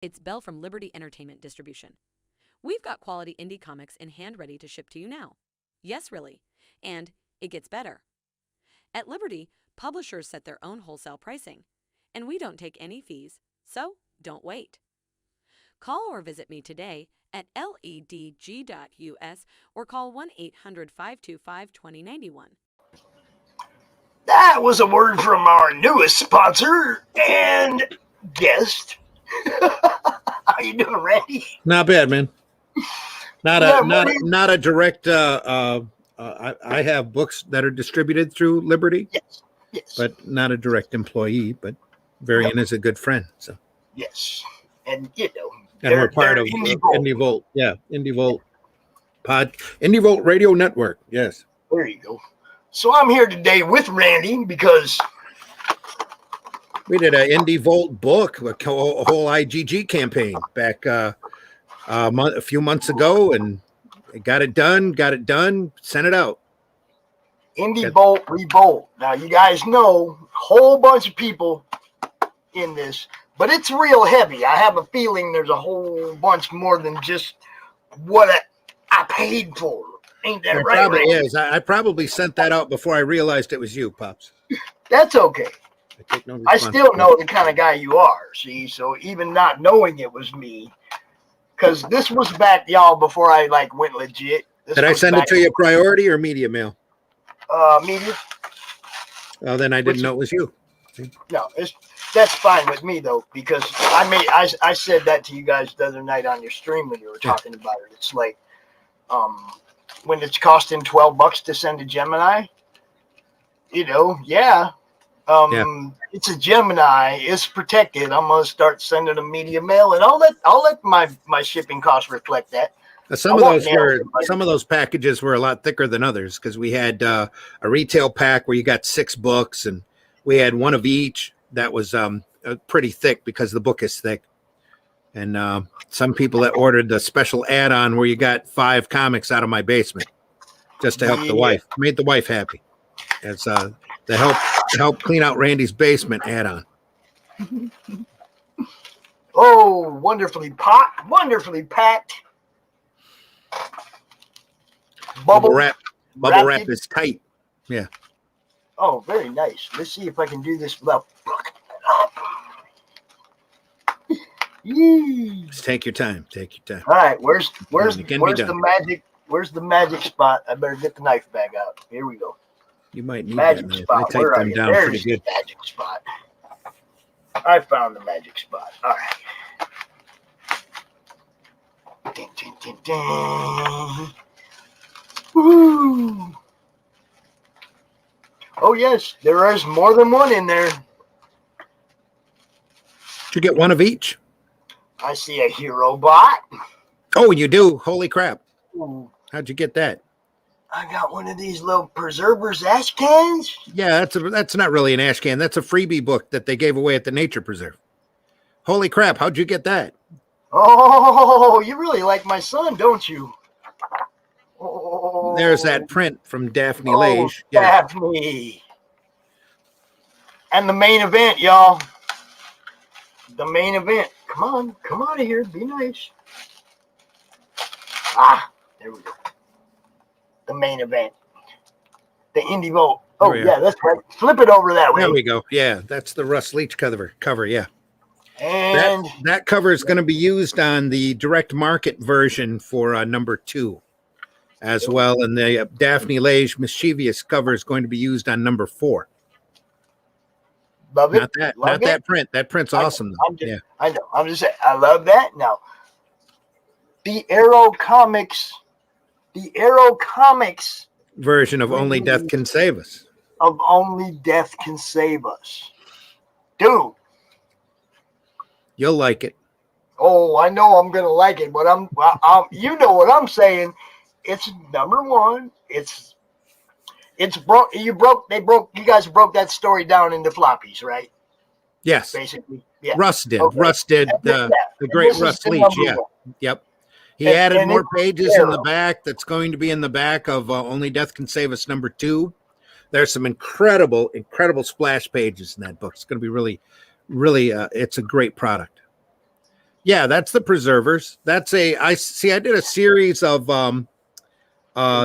It's Belle from Liberty Entertainment Distribution. We've got quality indie comics in hand ready to ship to you now. Yes, really. And it gets better. At Liberty, publishers set their own wholesale pricing, and we don't take any fees, so don't wait. Call or visit me today at ledg.us or call 1-800-525-2091. That was a word from our newest sponsor and guest. How you doing, Randy? Not bad, man. Not a direct. I have books that are distributed through Liberty, yes, but not a direct employee. But Varian is a good friend, so yes, and and we're part of Indie Volt. Yeah, Indie Volt Indie Volt Radio Network. Yes, there you go. So I'm here today with Randy because we did an Indie Volt book, a whole IGG campaign back a few months ago, and got it done, sent it out. Indie Volt Revolt. Now, you guys know, whole bunch of people in this, but it's real heavy. I have a feeling there's a whole bunch more than just what I paid for. Ain't that right? Probably is. I probably sent that out before I realized it was you, Pops. That's okay. I still know the kind of guy you are, see? So even not knowing it was me, because this was back, y'all, before I went legit. Did I send it to you priority or media mail? Media. Oh, then I didn't know it was you. No, that's fine with me though, because I said that to you guys the other night on your stream when you were talking about it. It's like, when it's costing $12 to send a Gemini, it's a Gemini, it's protected. I'm gonna start sending a media mail, and I'll let my shipping costs reflect that. Some of those packages were a lot thicker than others because we had a retail pack where you got 6 books, and we had one of each that was pretty thick because the book is thick. And some people that ordered the special add-on where you got 5 comics out of my basement just to help the wife. Made the wife happy. It's to help clean out Randy's basement add-on. Oh, wonderfully packed. Bubble wrap is tight. Yeah. Oh, very nice. Let's see if I can do this without fucking it up. Just take your time. All right, where's the magic spot? I better get the knife bag out. Here we go. You might need magic that. Spot. I take them down pretty good. The magic spot. I found the magic spot. All right. Ding, ding, ding, ding. Woo! Oh yes, there is more than one in there. Did you get one of each? I see a hero bot. Oh, you do? Holy crap. Ooh. How'd you get that? I got one of these little preservers ash cans. Yeah, that's not really an ash can. That's a freebie book that they gave away at the Nature Preserve. Holy crap, how'd you get that? Oh, you really like my son, don't you? Oh. There's that print from Daphne Lage. Yeah. Daphne. And the main event, y'all. The main event. Come out of here. Be nice. There we go. The main event. The Indie Volt. Oh, yeah, that's right. Flip it over that way. There we go. Yeah, that's the Russ Leach cover, yeah. And that cover is going to be used on the direct market version for number 2 as well. And the Daphne Lage Mischievous cover is going to be used on number 4. Love it. Not that print. That print's awesome. I know. I'm just saying, I love that. Now, the Arrow Comics version of Only Death Can Save Us. Only Death Can Save Us. Dude. You'll like it. Oh, I know I'm gonna like it, but you know what I'm saying. It's number 1. It's broke. You guys broke that story down into floppies, right? Yes. Basically. Yeah. Russ did. Okay. Russ did the great Russ Leach. Yeah. Yep. He added more pages in the back. That's going to be in the back of Only Death Can Save Us number 2. There's some incredible splash pages in that book. It's going to be really, it's a great product. Yeah, that's the Preservers. That's I did a series of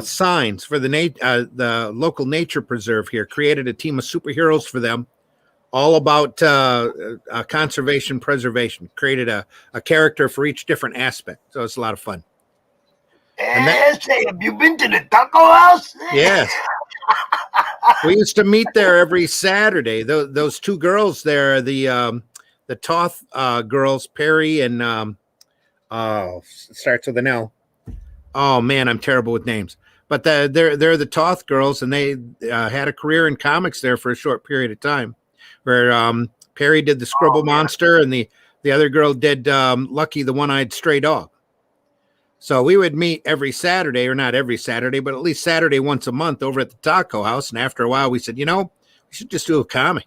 signs for the local nature preserve here. Created a team of superheroes for them, all about conservation preservation. Created a character for each different aspect, so it's a lot of fun. And Say, have you been to the taco house? Yes. We used to meet there every Saturday. Those two girls there, the Toth girls, Perry and starts with an L. Oh man, I'm terrible with names. But they're the Toth girls, and they had a career in comics there for a short period of time. Where Perry did the Scribble Monster, and the other girl did Lucky the One-Eyed Stray Dog. So we would meet every Saturday, or not every Saturday, but at least Saturday once a month over at the taco house. And after a while, we said, we should just do a comic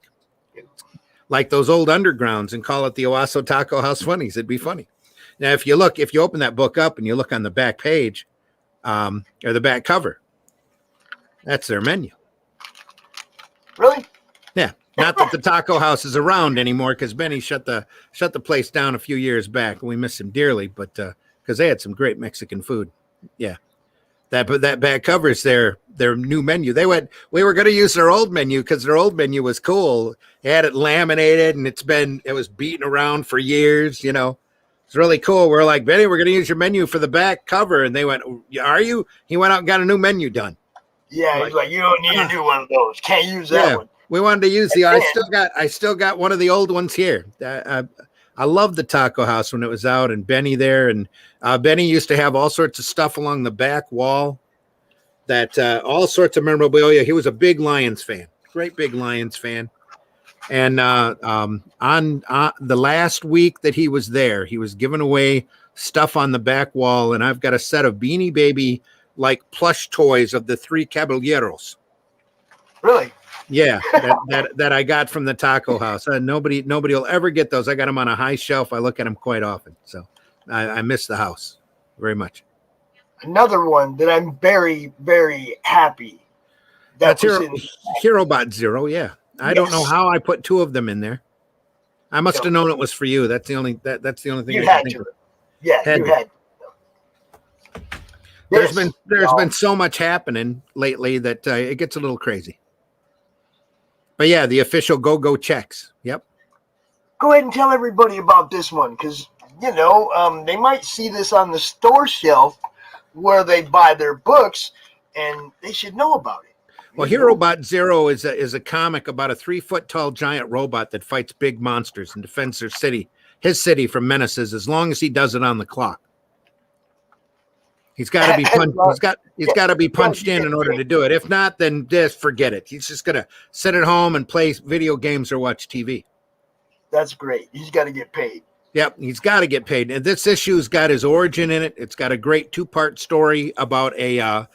like those old undergrounds and call it the Owasso Taco House Funnies. It'd be funny. Now, if you open that book up and you look on the back page or the back cover, that's their menu. Really? Yeah. Not that the taco house is around anymore because Benny shut the place down a few years back, and we miss him dearly, but because they had some great Mexican food. Yeah. That back covers their new menu. We were going to use their old menu because their old menu was cool. They had it laminated, and it was beaten around for years, It's really cool. We're like, Benny, we're going to use your menu for the back cover. And they went, are you? He went out and got a new menu done. Yeah, he's like, you don't need to do one of those. Can't use that one. We wanted to use I still got one of the old ones here. I loved the taco house when it was out, and Benny there. And Benny used to have all sorts of stuff along the back wall, that all sorts of memorabilia. He was a big Lions fan, great big Lions fan. And on the last week that he was there, he was giving away stuff on the back wall. And I've got a set of Beanie Baby like plush toys of the three Caballeros. Really? Yeah, that I got from the taco house. Nobody will ever get those. I got them on a high shelf. I look at them quite often. So I miss the house very much. Another one that I'm very, very happy. That's HeroBot Zero. Yeah, I don't know how I put two of them in there. I must have known it was for you. That's the only that's the only thing you I had think to. of. Yeah, you had. There's been so much happening lately that it gets a little crazy. But yeah, the official go checks. Yep. Go ahead and tell everybody about this one, because they might see this on the store shelf where they buy their books, and they should know about it. Well, HeroBot Zero is a comic about a 3-foot-tall giant robot that fights big monsters and defends his city from menaces as long as he does it on the clock. He's got to be he's got to be punched in order to do it. If not, then just forget it. He's just gonna sit at home and play video games or watch TV. That's great. He's got to get paid. Yep, he's got to get paid. And this issue's got his origin in it. It's got a great 2-part story about a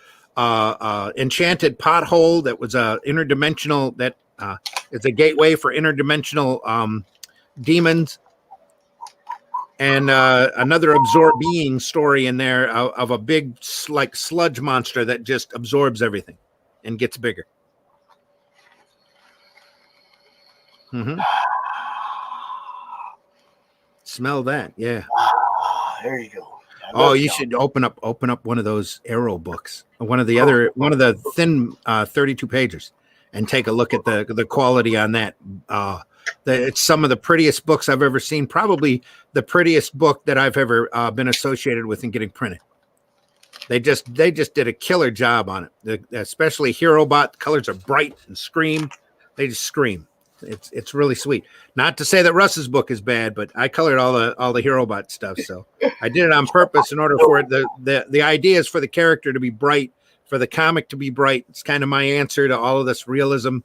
enchanted pothole that was interdimensional. That is a gateway for interdimensional demons. And another absorbing story in there of a big sludge monster that just absorbs everything and gets bigger. Mm-hmm. Smell that, yeah. There you go. Oh, you should open up one of those Arrow books, one of the thin 32 pages, and take a look at the quality on that. It's some of the prettiest books I've ever seen. Probably the prettiest book that I've ever been associated with in getting printed. They just did a killer job on it. Especially HeroBot. The colors are bright and scream. They just scream. It's really sweet. Not to say that Russ's book is bad, but I colored all the HeroBot stuff. So I did it on purpose in order for it. The idea is for the character to be bright, for the comic to be bright. It's kind of my answer to all of this realism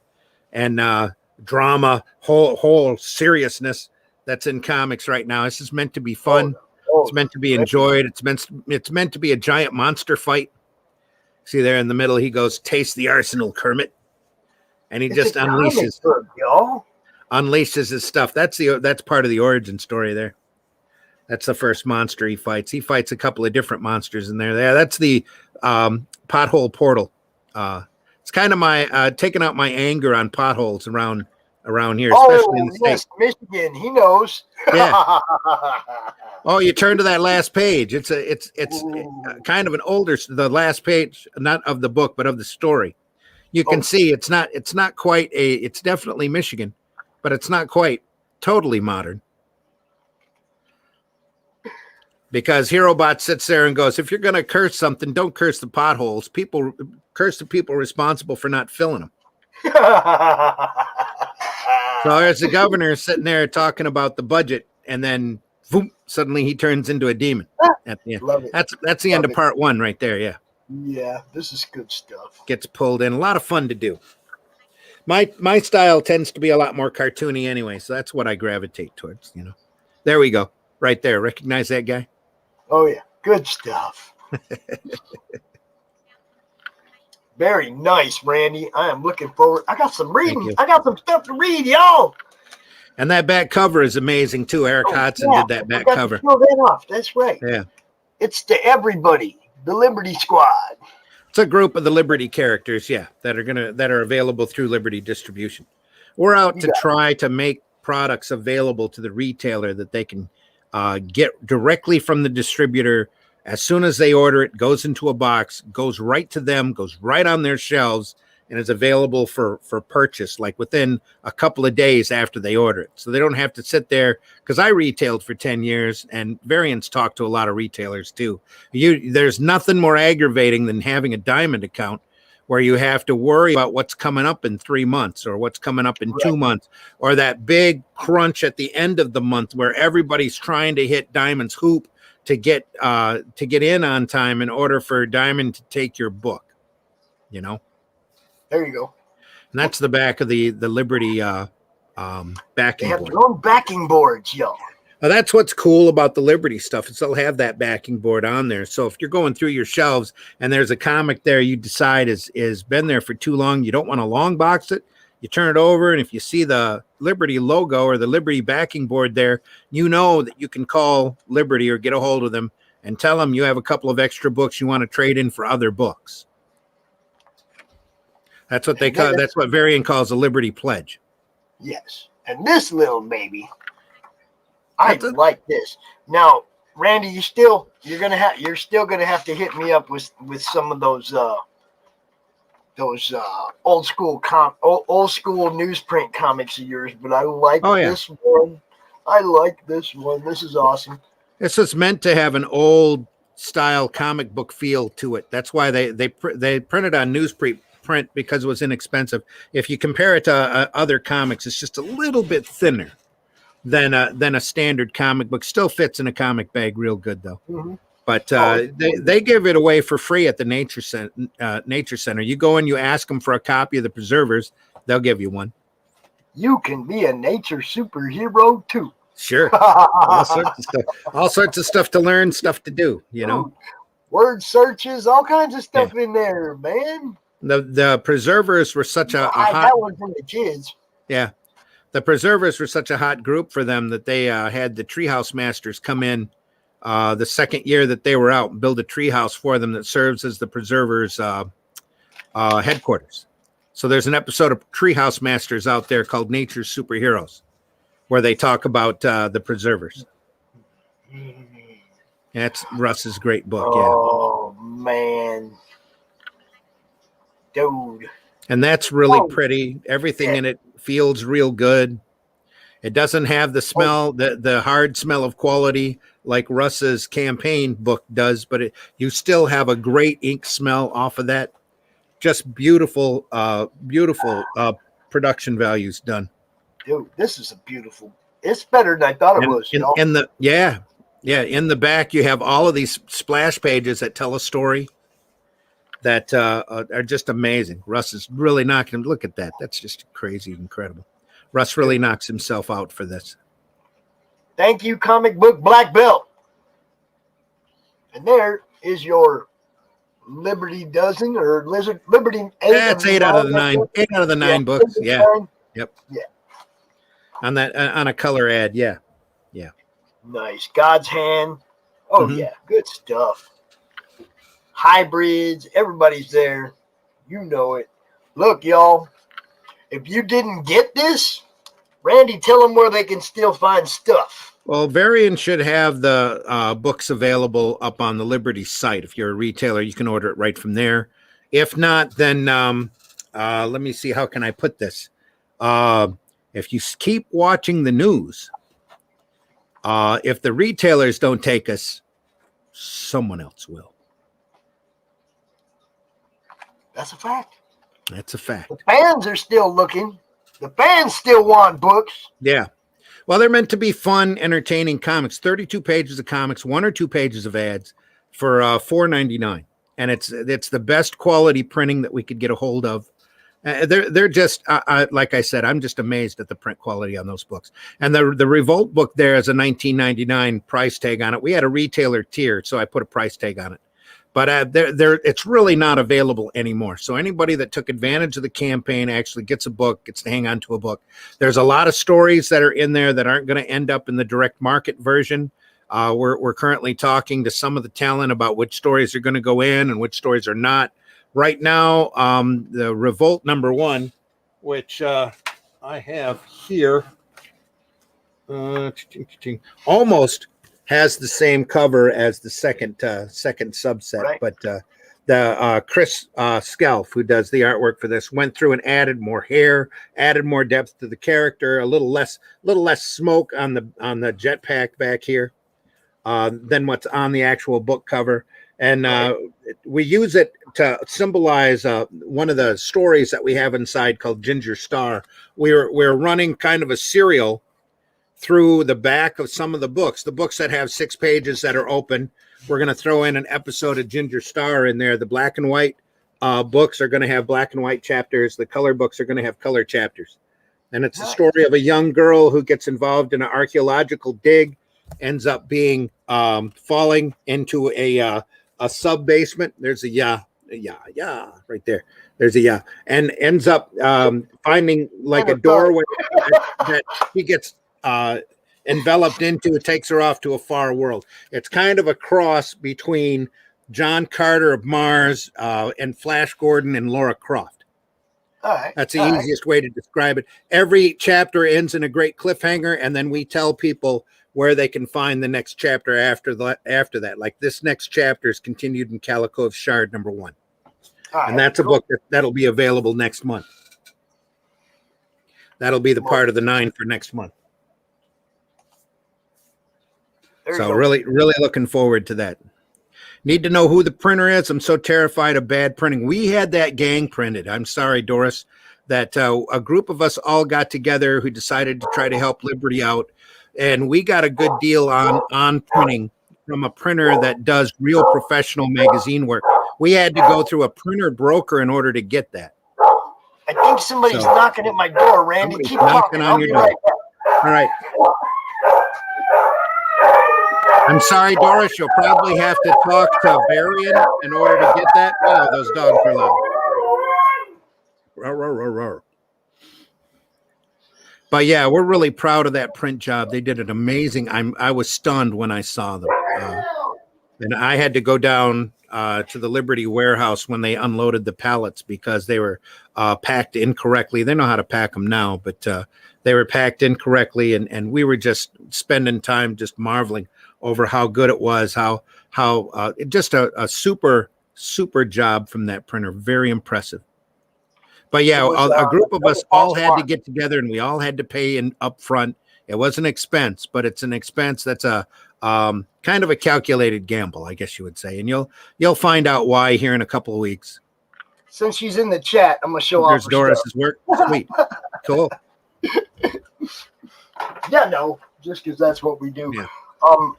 and drama, whole seriousness that's in comics right now. This is meant to be fun. It's meant to be enjoyed. It's meant to be a giant monster fight. See there in the middle, he goes, "Taste the arsenal, Kermit," and he just unleashes his stuff. That's part of the origin story there. That's the first monster he fights. He fights a couple of different monsters in there. Yeah, that's the pothole portal. It's kind of my taking out my anger on potholes around here, especially in the States. Michigan. He knows. Yeah. Oh, you turn to that last page. It's Ooh. kind of an older, the last page, not of the book, but of the story. You can Oh, see it's not quite it's definitely Michigan, but it's not quite totally modern. Because HeroBot sits there and goes, if you're going to curse something, don't curse the potholes. People curse the people responsible for not filling them. So there's the governor sitting there talking about the budget, and then boom, suddenly he turns into a demon at the end. Love it. That's the end of part 1 right there. Yeah, Yeah, this is good stuff. gets pulled in. A lot of fun to do. My style tends to be a lot more cartoony anyway, so that's what I gravitate towards. There we go, right there. Recognize that guy? Oh yeah, good stuff. Very nice, Randy. I am looking forward. I got some reading. I got some stuff to read, y'all. And that back cover is amazing too. Eric Hodson did that back cover. Show that off. That's right. Yeah. It's to everybody. The Liberty Squad. It's a group of the Liberty characters, yeah, that are available through Liberty Distribution. We're out to try to make products available to the retailer that they can get directly from the distributor. As soon as they order it, goes into a box, goes right to them, goes right on their shelves, and is available for purchase like within a couple of days after they order it. So they don't have to sit there, because I retailed for 10 years and Variants talk to a lot of retailers too. There's nothing more aggravating than having a Diamond account where you have to worry about what's coming up in 3 months or what's coming up in 2 months, or that big crunch at the end of the month where everybody's trying to hit Diamond's hoop to get in on time in order for Diamond to take your book. There you go. And that's the back of the Liberty backing They have board. their own backing boards, y'all. Now, that's what's cool about the Liberty stuff, is they'll have that backing board on there. So if you're going through your shelves and there's a comic there you decide is been there for too long, you don't want to long box it, you turn it over, and if you see the Liberty logo or the Liberty backing board there, you know that you can call Liberty or get a hold of them and tell them you have a couple of extra books you want to trade in for other books. That's what they call. That's what Variant calls a Liberty pledge. Yes, and this little baby, I like this. Now, Randy, you're still gonna have to hit me up with some of those old school newsprint comics of yours. But I like this one. I like this one. This is awesome. This is meant to have an old style comic book feel to it. That's why they printed on newsprint because it was inexpensive. If you compare it to other comics, it's just a little bit thinner than a standard comic book. Still fits in a comic bag real good though. Mm-hmm. But they give it away for free at the Nature Center. You go in, you ask them for a copy of the Preservers, they'll give you one. You can be a nature superhero too. Sure. All sorts of stuff to learn, stuff to do, Word searches, all kinds of stuff in there, man. The Preservers were such a hot... That one from the kids. Yeah. The Preservers were such a hot group for them that they had the Treehouse Masters come in the second year that they were out and build a treehouse for them that serves as the Preservers headquarters. So there's an episode of Treehouse Masters out there called Nature's Superheroes, where they talk about the Preservers. That's Russ's great book. Oh, man. Dude. And that's really pretty. Everything in it feels real good. It doesn't have the smell, the hard smell of quality like Russ's campaign book does, but you still have a great ink smell off of that. Just beautiful production values done. Dude, this is it's better than I thought it was. In the back you have all of these splash pages that tell a story that are just amazing. Russ is really knocking. Look at that. That's just crazy, incredible. Russ really knocks himself out for this. Thank you, Comic Book Black Belt. And there is your Liberty dozen or Liberty 8. That's 8 out of the 9. 8 out of the 9 books. Yeah. Yep. Yeah. On a color ad. Yeah. Yeah. Nice. God's Hand. Oh yeah. Good stuff. Hybrids. Everybody's there. You know it. Look, y'all. If you didn't get this, Randy, tell them where they can still find stuff. Well, Varian should have the books available up on the Liberty site. If you're a retailer, you can order it right from there. If not, then let me see. How can I put this? If you keep watching the news, if the retailers don't take us, someone else will. That's a fact. That's a fact. The fans are still looking. The fans still want books. Yeah. Well, they're meant to be fun, entertaining comics. 32 pages of comics, 1 or 2 pages of ads for $4.99, and it's the best quality printing that we could get a hold of. They're just like I said, I'm just amazed at the print quality on those books. And the Revolt book there is a $19.99 price tag on it. We had a retailer tier, so I put a price tag on it. But it's really not available anymore. So anybody that took advantage of the campaign actually gets a book, gets to hang on to a book. There's a lot of stories that are in there that aren't going to end up in the direct market version. We're currently talking to some of the talent about which stories are going to go in and which stories are not. Right now, the Revolt #1, which I have here, almost has the same cover as the second subset, right. But the Chris Skelf, who does the artwork for this, went through and added more hair, added more depth to the character, a little less smoke on the jetpack back here than what's on the actual book cover. And we use it to symbolize one of the stories that we have inside called Ginger Star. We're running kind of a serial through the back of some of the books that have 6 pages that are open. We're going to throw in an episode of Ginger Star in there. The black and white books are going to have black and white chapters. The color books are going to have color chapters. And it's a story of a young girl who gets involved in an archaeological dig, ends up being falling into a sub basement. There's a yeah right there. There's a yeah, and ends up finding like a doorway that he gets enveloped into. It takes her off to a far world. It's kind of a cross between John Carter of Mars and Flash Gordon and Laura Croft. All right. That's the easiest way to describe it. Every chapter ends in a great cliffhanger, and then we tell people where they can find the next chapter after that. Like this next chapter is continued in Calico of Shard #1. And that's a book that'll be available next month. That'll be the part of the 9 for next month. So really, really looking forward to that. Need to know who the printer is. I'm so terrified of bad printing. We had that gang printed. I'm sorry, Doris, that a group of us all got together who decided to try to help Liberty out. And we got a good deal on printing from a printer that does real professional magazine work. We had to go through a printer broker in order to get that. I think somebody's knocking at my door, Randy. Keep knocking talking. on your door. Right. All right. I'm sorry, Doris. You'll probably have to talk to Varian in order to get that. Oh, those dogs are loud. Roar, roar, roar, roar. But yeah, we're really proud of that print job. They did an amazing. I was stunned when I saw them, and I had to go down to the Liberty warehouse when they unloaded the pallets because they were packed incorrectly. They know how to pack them now, but they were packed incorrectly, and we were just spending time just marveling over how good it was, how just a super job from that printer. Very impressive. But yeah, a group of us all had to get together, and we all had to pay in up front. It was an expense, but it's an expense that's a kind of a calculated gamble, I guess you would say. And you'll find out why here in a couple of weeks. Since she's in the chat, I'm gonna show There's off. Doris's work. Sweet, cool. Yeah, no, just because that's what we do. Yeah.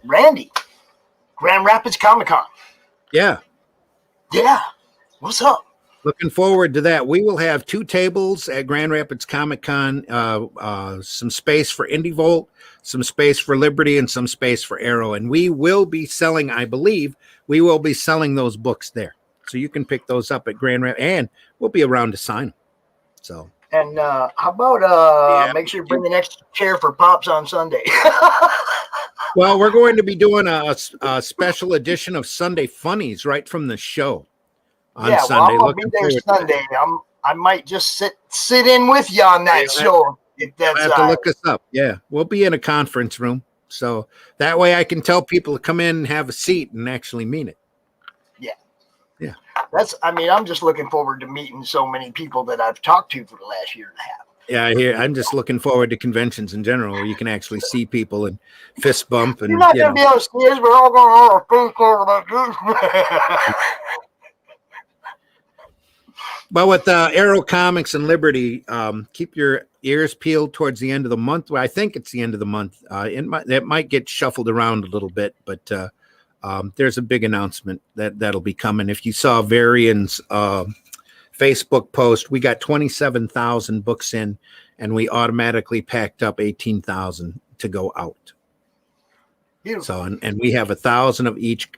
Randy, Grand Rapids Comic-Con. Yeah. What's up? Looking forward to that. We will have 2 tables at Grand Rapids Comic-Con, some space for Indie Volt, some space for Liberty, and some space for Arrow. And we will be selling, I believe, those books there. So you can pick those up at Grand Rapids, and we'll be around to sign them. So. And how about make sure you bring the next chair for Pops on Sunday? Well, we're going to be doing a special edition of Sunday Funnies right from the show on Sunday. Well, I'm gonna be there Sunday. I might just sit in with you on that show. If that's have to look us up. Yeah, we'll be in a conference room. So that way I can tell people to come in and have a seat and actually mean it. Yeah. Yeah. I'm just looking forward to meeting so many people that I've talked to for the last year and a half. Yeah, I'm just looking forward to conventions in general where you can actually see people and fist bump. And you're not going to be able to see us. We're all going to have a face over that. But with Arrow Comics and Liberty, keep your ears peeled towards the end of the month. Well, I think it's the end of the month. It might get shuffled around a little bit, but there's a big announcement that'll be coming. If you saw Varian's Facebook post, we got 27,000 books in, and we automatically packed up 18,000 to go out. Beautiful. So, and we have 1,000 of each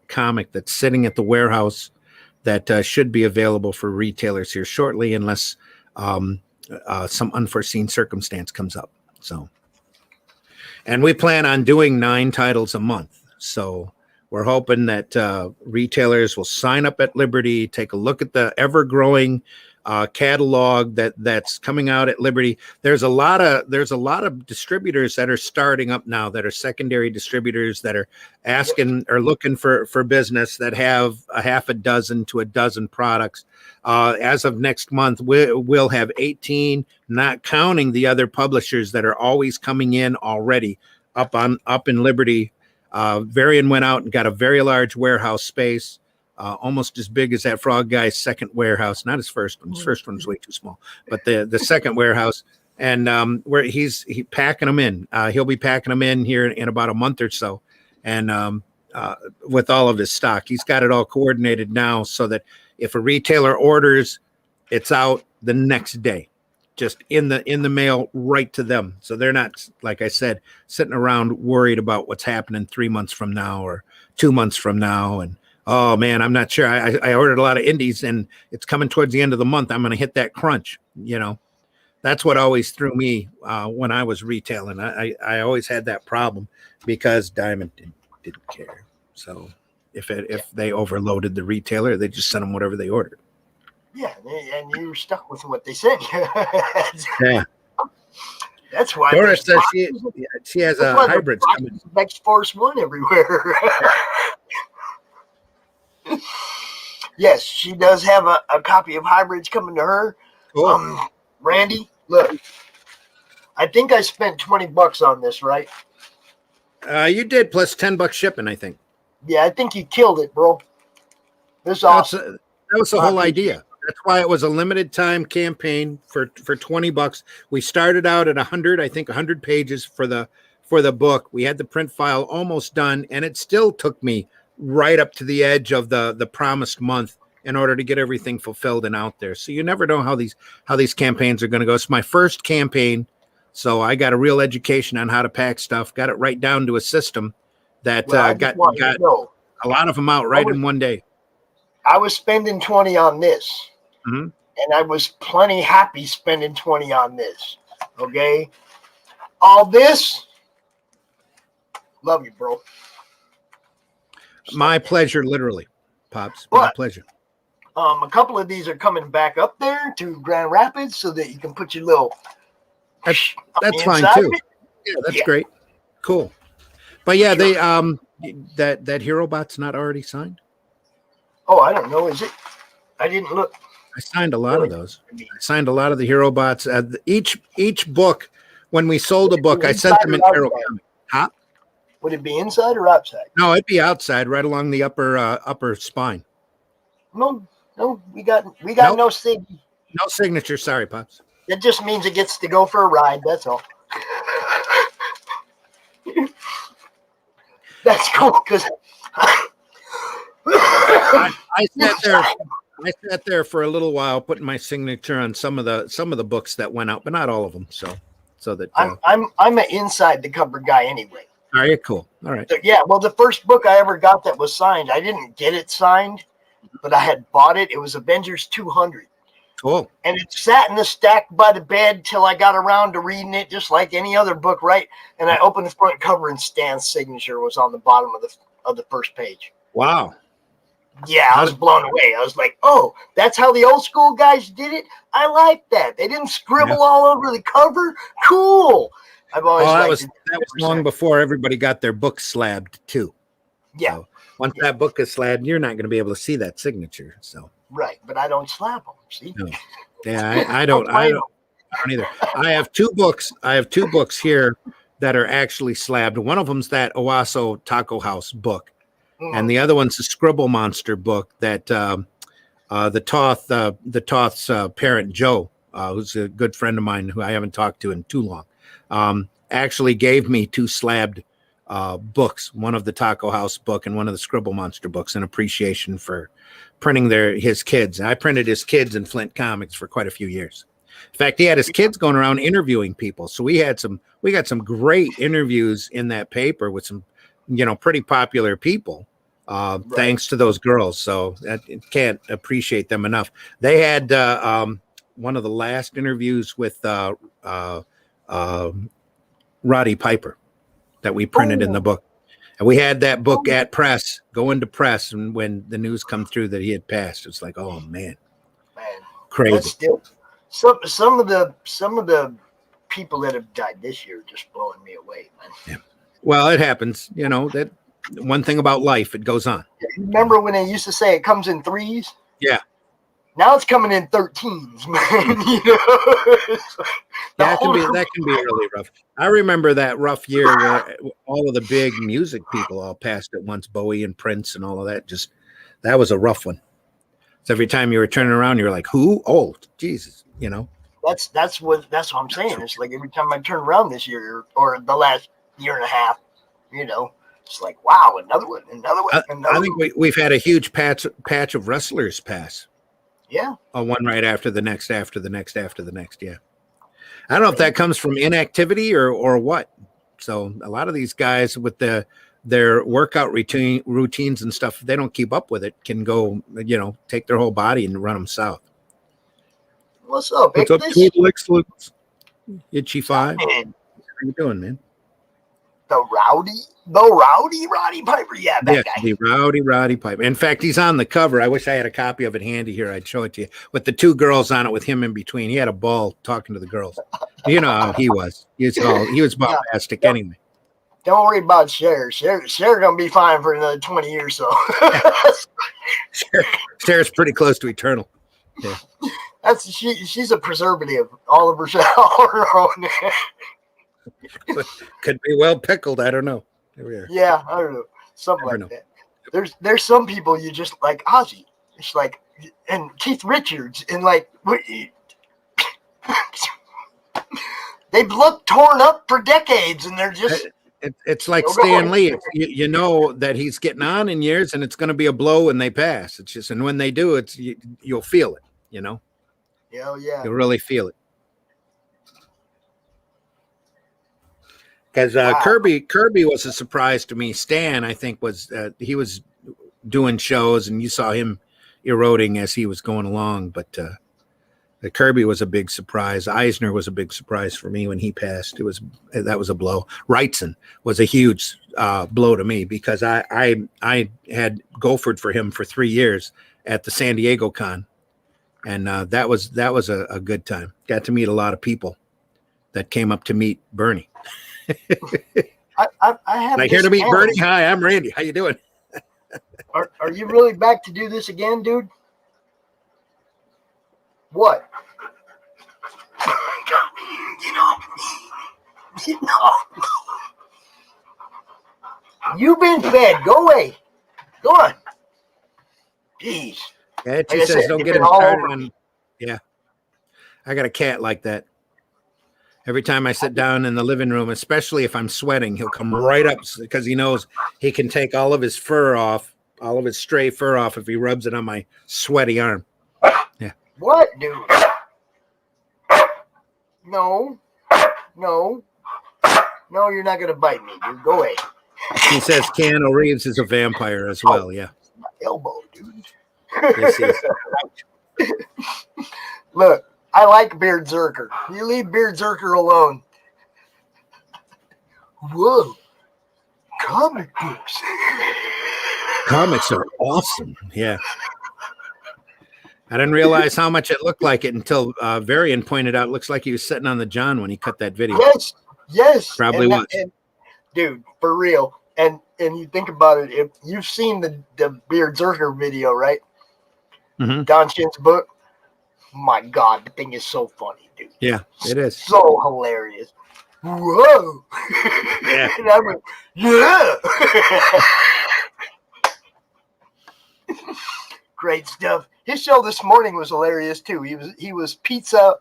comic that's sitting at the warehouse that should be available for retailers here shortly, unless some unforeseen circumstance comes up. So, and we plan on doing 9 titles a month. So we're hoping that retailers will sign up at Liberty, take a look at the ever-growing catalog that's coming out at Liberty. There's a lot of distributors that are starting up now, that are secondary distributors that are asking or looking for business, that have a half a dozen to a dozen products. As of next month, we'll have 18, not counting the other publishers that are always coming in already up in Liberty. Varian went out and got a very large warehouse space. Almost as big as that Frog Guy's second warehouse, not his first one. His first one's way too small, but the second warehouse, and where he's packing them in. He'll be packing them in here in about a month or so, and with all of his stock, he's got it all coordinated now, so that if a retailer orders, it's out the next day, just in the mail right to them. So they're not, like I said, sitting around worried about what's happening 3 months from now or 2 months from now, and oh man, I'm not sure. I ordered a lot of indies and it's coming towards the end of the month. I'm going to hit that crunch. That's what always threw me when I was retailing. I always had that problem because Diamond didn't care. So if they overloaded the retailer, they just sent them whatever they ordered. Yeah, and you were stuck with what they sent you. Yeah. That's why Doris says she has a hybrid. X-Force 1 everywhere. Yes, she does have a copy of Hybrids coming to her. Cool. Randy, look, I think I spent $20 on this, right? You did, plus $10 shipping, I think. Yeah, I think you killed it, bro. This awesome. That was the whole idea. That's why it was a limited time campaign for $20. We started out at 100 pages for the book. We had the print file almost done, and it still took me right up to the edge of the promised month in order to get everything fulfilled and out there. So you never know how these campaigns are going to go. It's my first campaign, so I got a real education on how to pack stuff. Got it right down to a system that got a lot of them out right in one day. I was spending 20 on this, and I was plenty happy spending 20 on this. Okay, all this, love you, bro. My pleasure, literally, Pops. My pleasure. A couple of these are coming back up there to Grand Rapids so that you can put your little. That's fine too. Yeah, that's great. Cool. But yeah, they that Hero Bot's not already signed. Oh, I don't know. Is it? I didn't look. I signed a lot of those. I signed a lot of the Hero Bots. Each book, when we sold a book, I sent them in Hero Comic. Huh? Would it be inside or outside? No, it'd be outside, right along the upper spine. No, we got nope. No signature. No signature. Sorry, Pops. It just means it gets to go for a ride. That's all. That's cool because I sat there for a little while, putting my signature on some of the books that went out, but not all of them. So that I'm an inside the cover guy anyway. Are you? Cool. All right. So, yeah. Well, the first book I ever got that was signed, I didn't get it signed, but I had bought it. It was Avengers 200. Cool. And it sat in the stack by the bed till I got around to reading it, just like any other book, right? And I opened the front cover, and Stan's signature was on the bottom of the first page. Wow. Yeah, I was blown away. I was like, "Oh, that's how the old school guys did it. I like that. They didn't scribble all over the cover. Cool." I've always that liked was it. that was long before everybody got their books slabbed too. Yeah, So once that book is slabbed, you're not going to be able to see that signature. So right. But I don't slap them. See? no. Yeah, I don't either. I have two books. I have two books here that are actually slabbed. One of them's that Owasso Taco House book, and the other one's a Scribble Monster book that the Toth's parent Joe, who's a good friend of mine who I haven't talked to in too long, actually gave me two slabbed books, one of the Taco House book and one of the Scribble Monster books, in appreciation for printing his kids. I printed his kids in Flint Comics for quite a few years. In fact, he had his kids going around interviewing people. So we got some great interviews in that paper with some, pretty popular people, thanks to those girls. So I can't appreciate them enough. They had one of the last interviews with Roddy Piper that we printed in the book. And we had that book at press, going to press, and when the news come through that he had passed, it's like, oh man, crazy. That's still some of the people that have died this year just blowing me away, man. Yeah. Well, it happens. That one thing about life, it goes on. Remember when they used to say it comes in threes? Yeah. Now it's coming in 13s, man. That can be really rough. I remember that rough year where all of the big music people all passed at once, Bowie and Prince and all of that. That was a rough one. So every time you were turning around, you were like, who? Oh, Jesus, That's what I'm saying. It's like every time I turn around this year or the last year and a half, it's like, wow, another one. I think we've had a huge patch of wrestlers pass. Yeah. One right after the next, after the next, after the next. Yeah. I don't know if that comes from inactivity or what. So a lot of these guys with their workout routines and stuff, if they don't keep up with it, can go, take their whole body and run them south. What's up, What's up, Tweedle Excellence? Itchy Five. Man. How you doing, man? The rowdy Roddy Piper. Yeah, that guy. The Roddy Piper. In fact, he's on the cover. I wish I had a copy of it handy here. I'd show it to you. With the two girls on it with him in between. He had a ball talking to the girls. You know how he was. He was bombastic anyway. Don't worry about Cher. Cher's gonna be fine for another 20 years so. Cher's pretty close to eternal. Yeah. She's a preservative all of her own. Could be well pickled. I don't know. There we are. Yeah, I don't know. Something like that. There's some people you just like Ozzy. It's like, and Keith Richards, and like they've looked torn up for decades, and they're just. It's like Stan Lee. You know that he's getting on in years, and it's going to be a blow when they pass. It's just, and when they do, you'll feel it. Hell yeah. You'll really feel it. Because Kirby was a surprise to me. Stan, I think, he was doing shows, and you saw him eroding as he was going along. But Kirby was a big surprise. Eisner was a big surprise for me when he passed. That was a blow. Wrightson was a huge blow to me because I had gophered for him for 3 years at the San Diego Con, and that was a good time. Got to meet a lot of people that came up to meet Bernie. I have. Like here to meet Bernie. Hi, I'm Randy. How you doing? Are you really back to do this again, dude? What? You've been fed. Go away. Go on. Jeez. Yeah, she says don't get him started on. Yeah, I got a cat like that. Every time I sit down in the living room, especially if I'm sweating, he'll come right up because he knows he can take all of his fur off, all of his stray fur off if he rubs it on my sweaty arm. Yeah. What, dude? No, you're not going to bite me, dude. Go away. He says Keanu Reeves is a vampire as well, yeah. My elbow, dude. Yes, he is. Look. I like Beard Zerker. You leave Beard Zerker alone. Whoa. Comic books. Comics are awesome. Yeah. I didn't realize how much it looked like it until Varian pointed out it looks like he was sitting on the John when he cut that video. Yes. Yes, Probably was. and dude, for real. And you think about it, if you've seen the Beard Zerker video, right? Mm-hmm. Don Shin's book. My God, the thing is so funny, dude. Yeah, it is. So hilarious. Whoa. Yeah. And I went, yeah. Great stuff. His show this morning was hilarious too. He was Pizza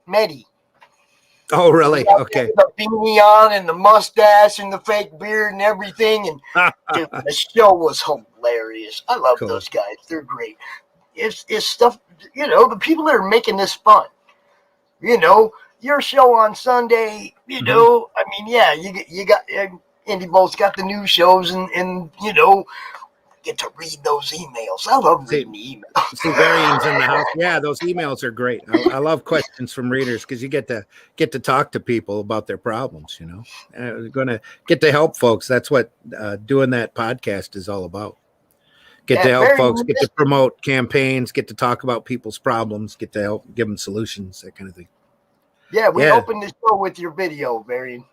Medi. Oh, really? Okay. The beanie on and the mustache and the fake beard and everything. And dude, the show was hilarious. I love Cool. those guys. They're great. It's stuff, the people that are making this fun. Your show on Sunday, I mean, yeah, you got Indie Bolt's got the new shows and get to read those emails. I love reading the emails. See Varian's in the house. Yeah, those emails are great. I love questions from readers because you get to talk to people about their problems. Going to get to help folks. That's what doing that podcast is all about. Get to help folks. Get to promote campaigns. Get to talk about people's problems. Get to help give them solutions. That kind of thing. Yeah, we opened the show with your video, Varian.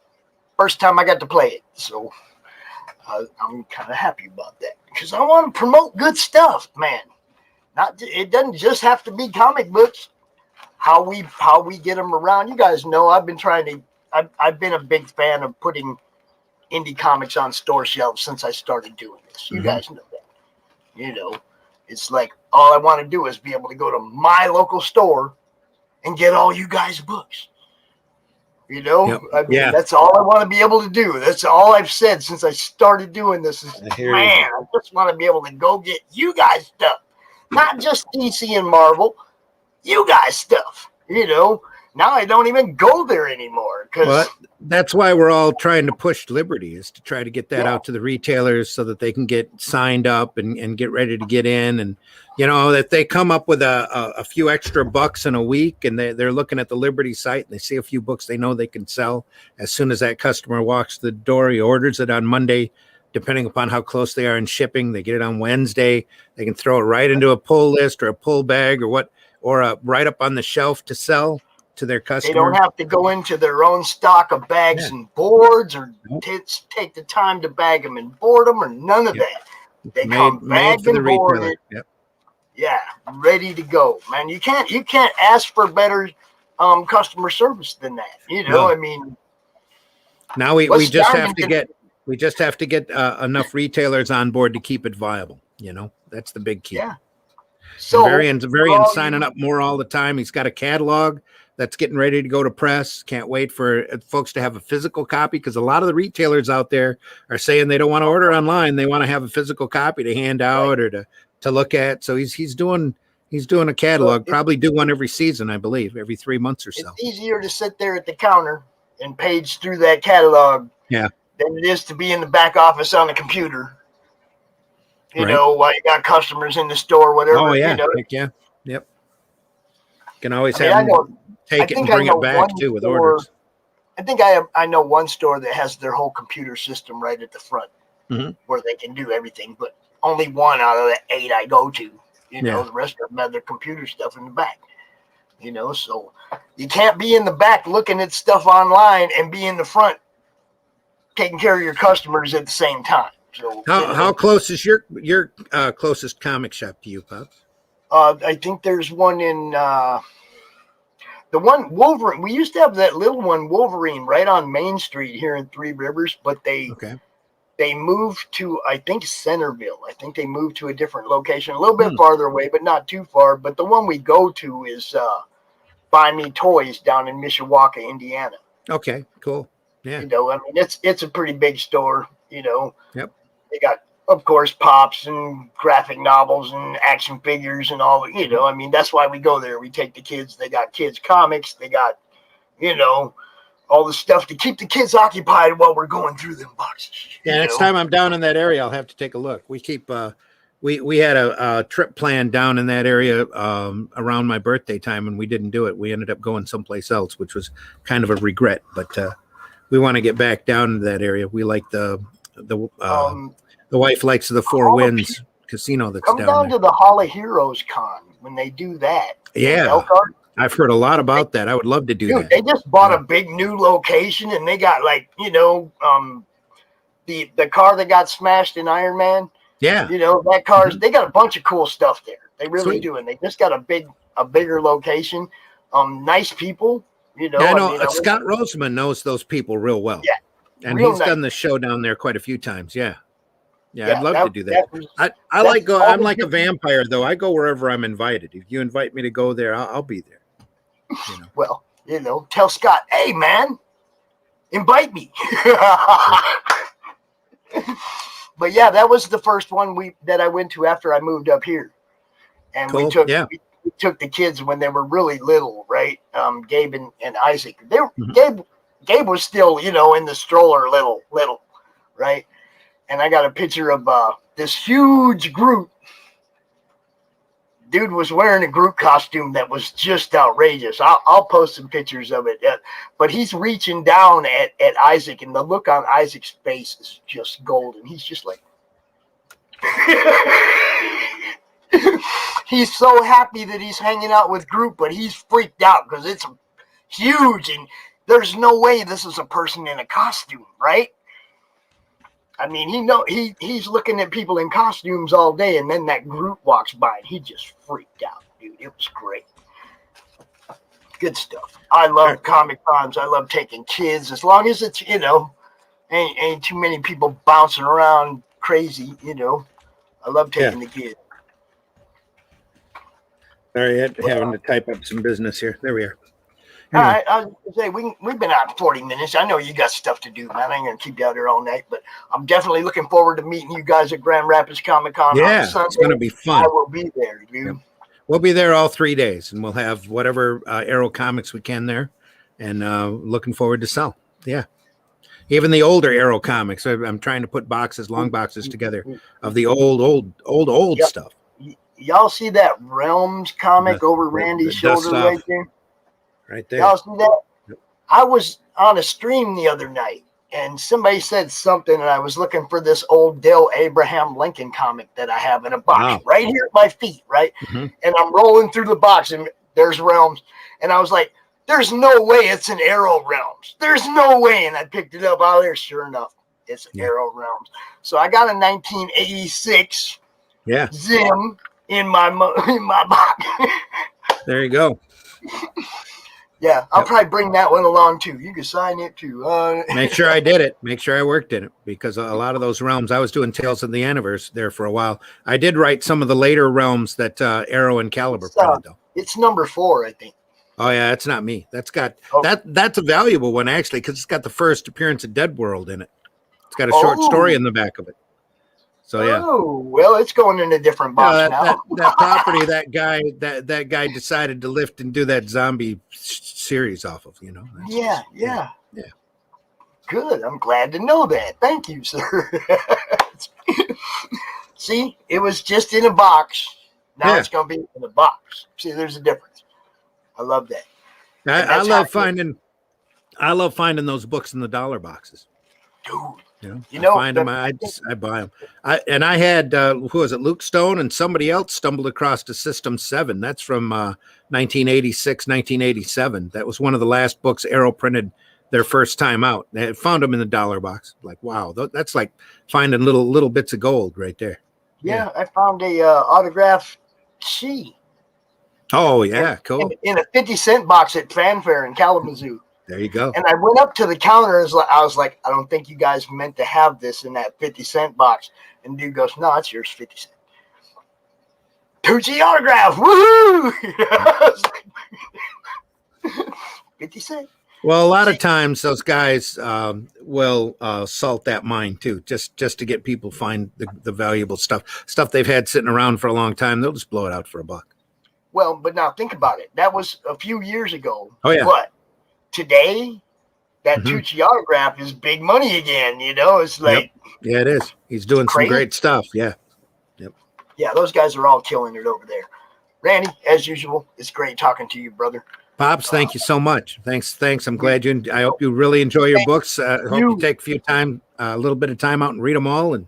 First time I got to play it, so I'm kind of happy about that because I want to promote good stuff, man. It doesn't just have to be comic books. How we get them around. You guys know I've been I've been a big fan of putting indie comics on store shelves since I started doing this. You guys know that. It's like all I want to do is be able to go to my local store and get all you guys' books. Yep. I mean, that's all I want to be able to do. That's all I've said since I started doing this is, I just want to be able to go get you guys stuff. Not just DC and Marvel, you guys stuff. Now I don't even go there anymore. Well, that's why we're all trying to push Liberty, is to try to get that out to the retailers so that they can get signed up and get ready to get in. And, if they come up with a few extra bucks in a week and they're looking at the Liberty site and they see a few books they know they can sell, as soon as that customer walks the door, he orders it on Monday, depending upon how close they are in shipping, they get it on Wednesday. They can throw it right into a pull list or a pull bag or right up on the shelf to sell to their customer. They don't have to go into their own stock of bags and boards or take the time to bag them and board them or none of that. They come bagged and boarded. Yeah, ready to go, man. You can't ask for better customer service than that. I mean, now we just have to get enough retailers on board to keep it viable. That's the big key. Yeah. So Varian's signing up more all the time. He's got a catalog that's getting ready to go to press. Can't wait for folks to have a physical copy because a lot of the retailers out there are saying they don't want to order online. They want to have a physical copy to hand out or to look at. So he's doing a catalog, probably do one every season, I believe, every 3 months or so. It's easier to sit there at the counter and page through that catalog than it is to be in the back office on the computer. While you got customers in the store, whatever. Oh, yeah. Heck yeah. Yep. Can always have them take it and bring it back, too, with orders. I think I know one store that has their whole computer system right at the front where they can do everything, but only one out of the 8 I go to. The rest of them have their computer stuff in the back. So you can't be in the back looking at stuff online and be in the front taking care of your customers at the same time. So how close is your closest comic shop to you, Pops? I think there's one in the one Wolverine. We used to have that little one, Wolverine, right on Main Street here in Three Rivers, but they moved to, I think, Centerville. I think they moved to a different location, a little bit farther away, but not too far. But the one we go to is Buy Me Toys down in Mishawaka, Indiana. Okay, cool. Yeah. I mean, it's a pretty big store. Yep. They got, of course, pops and graphic novels and action figures and all. I mean, that's why we go there. We take the kids. They got kids comics. They got, all the stuff to keep the kids occupied while we're going through them boxes. Yeah, next time I'm down in that area, I'll have to take a look. We keep we had a trip planned down in that area around my birthday time, and we didn't do it. We ended up going someplace else, which was kind of a regret. But we want to get back down to that area. We like the wife likes the Four Winds casino that's down there. to the Hall of Heroes Con when they do that. Yeah. I've heard a lot about that. I would love to do Dude, that. they just bought a big new location, and they got like, the car that got smashed in Iron Man. Yeah. That car's they got a bunch of cool stuff there. They really Sweet. do, and they just got a bigger location. Nice people. Yeah, I know. Scott Roseman knows those people real well. Yeah. And he's done the show down there quite a few times. Yeah. Yeah, I'd love to do that. I'm like a vampire, though. I go wherever I'm invited. If you invite me to go there, I'll be there. Well, tell Scott, hey, man, invite me. But yeah, that was the first one that I went to after I moved up here. And cool. we took the kids when they were really little, right? Gabe and Isaac. Gabe was still, in the stroller little, right? And I got a picture of this huge Groot. Dude was wearing a Groot costume that was just outrageous. I'll post some pictures of it. But he's reaching down at Isaac, and the look on Isaac's face is just golden. He's just like... He's so happy that he's hanging out with Groot, but he's freaked out because it's huge, and there's no way this is a person in a costume, right? I mean, he's looking at people in costumes all day, and then that Groot walks by, and he just freaked out, dude. It was great. Good stuff. I love Comic Cons. I love taking kids, as long as it's, ain't too many people bouncing around crazy, I love taking the kids. Sorry, having to type up some business here. There we are. All right, I was going to say, we've been out 40 minutes. I know you got stuff to do, man. I ain't going to keep you out here all night, but I'm definitely looking forward to meeting you guys at Grand Rapids Comic Con. Yeah, on Sunday. It's going to be fun. I will be there, dude. Yep. We'll be there all 3 days, and we'll have whatever Arrow comics we can there, and looking forward to sell. Yeah. Even the older Arrow comics. I'm trying to put long boxes together of the old stuff. Y'all see that Realms comic over Randy's shoulder right there? Right there. Y'all see that? Yep. I was on a stream the other night, and somebody said something, and I was looking for this old Dale Abraham Lincoln comic that I have in a box right here at my feet, right? Mm-hmm. And I'm rolling through the box, and there's Realms. And I was like, there's no way it's an Arrow Realms. There's no way. And I picked it up out there. Sure enough, it's an Arrow Realms. So I got a 1986 Zim in my box. There you go. Yeah, I'll probably bring that one along too. You can sign it too. Make sure I did it. Make sure I worked in it, because a lot of those Realms, I was doing Tales of the Universe there for a while. I did write some of the later Realms that Arrow and Caliber printed, though. It's number 4, I think. Oh yeah, that's not me. That's got that's a valuable one actually, because it's got the first appearance of Dead World in it. It's got a short story in the back of it. So yeah. Oh well, it's going in a different box now. That property, that guy decided to lift and do that zombie series off of. Yeah. Good. I'm glad to know that. Thank you, sir. See, it was just in a box. Now it's going to be in a box. See, there's a difference. I love that. I love finding those books in the dollar boxes. Dude. I find them. I buy them. I had who was it? Luke Stone and somebody else stumbled across the System 7. That's from 1986, 1987. That was one of the last books Arrow printed their first time out. They found them in the dollar box. Like, wow, that's like finding little bits of gold right there. Yeah. I found a autographed She. Oh yeah, cool. In a 50-cent box at Fanfare in Kalamazoo. There you go. And I went up to the counter and I was like, I don't think you guys meant to have this in that 50-cent box. And dude goes, no, it's yours, 50 cents. Tucci autograph, woohoo! 50 cents. Well, a lot of times those guys will salt that mine too, just to get people find the valuable stuff they've had sitting around for a long time. They'll just blow it out for $1. Well, but now think about it. That was a few years ago. Oh yeah. What? Today, that Tucci autograph is big money again. It's like it is. He's doing some great stuff. Yeah. Yep. Yeah, those guys are all killing it over there. Randy, as usual, it's great talking to you, brother. Pops, thank you so much. Thanks. I'm glad I hope you really enjoy your books. Hope you take a little bit of time out and read them all and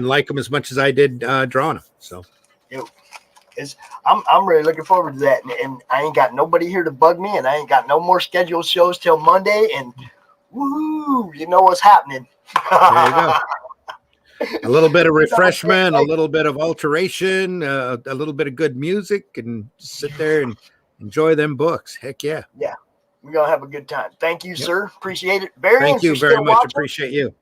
like them as much as I did drawing them. So. Because I'm really looking forward to that. And I ain't got nobody here to bug me, and I ain't got no more scheduled shows till Monday. And woo, you know what's happening. There you go. A little bit of refreshment, a little bit of alteration, a little bit of good music, and sit there and enjoy them books. Heck yeah. Yeah. We're going to have a good time. Thank you, sir. Appreciate it. Barry, Thank you very much. Appreciate you.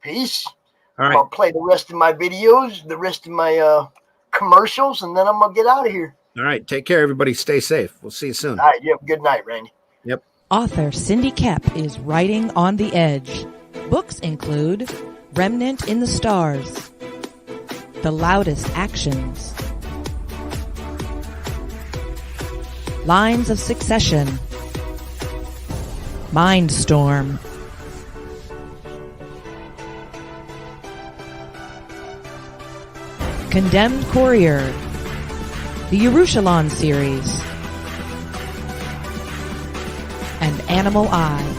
Peace. All right. I'm going to play the rest of my videos, the rest of my commercials, and then I'm going to get out of here. All right. Take care, everybody. Stay safe. We'll see you soon. All right. You have a good night, Randy. Yep. Author Cindy Kepp is writing on the edge. Books include Remnant in the Stars, The Loudest Actions, Lines of Succession, Mindstorm, Condemned Courier, the Yerushalayim series, and Animal Eye.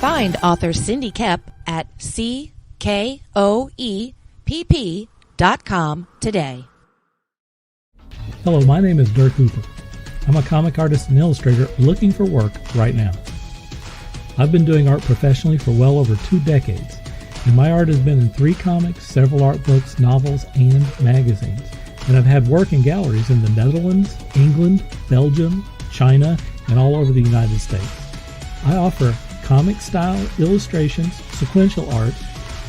Find author Cindy Kepp at CKOEPP.com today. Hello, my name is Dirk Hooper. I'm a comic artist and illustrator looking for work right now. I've been doing art professionally for well over 2 decades, and my art has been in 3 comics, several art books, novels, and magazines. And I've had work in galleries in the Netherlands, England, Belgium, China, and all over the United States. I offer comic-style illustrations, sequential art,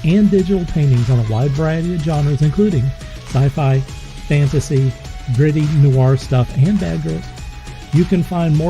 and digital paintings on a wide variety of genres, including sci-fi, fantasy, gritty noir stuff, and bad girls. You can find more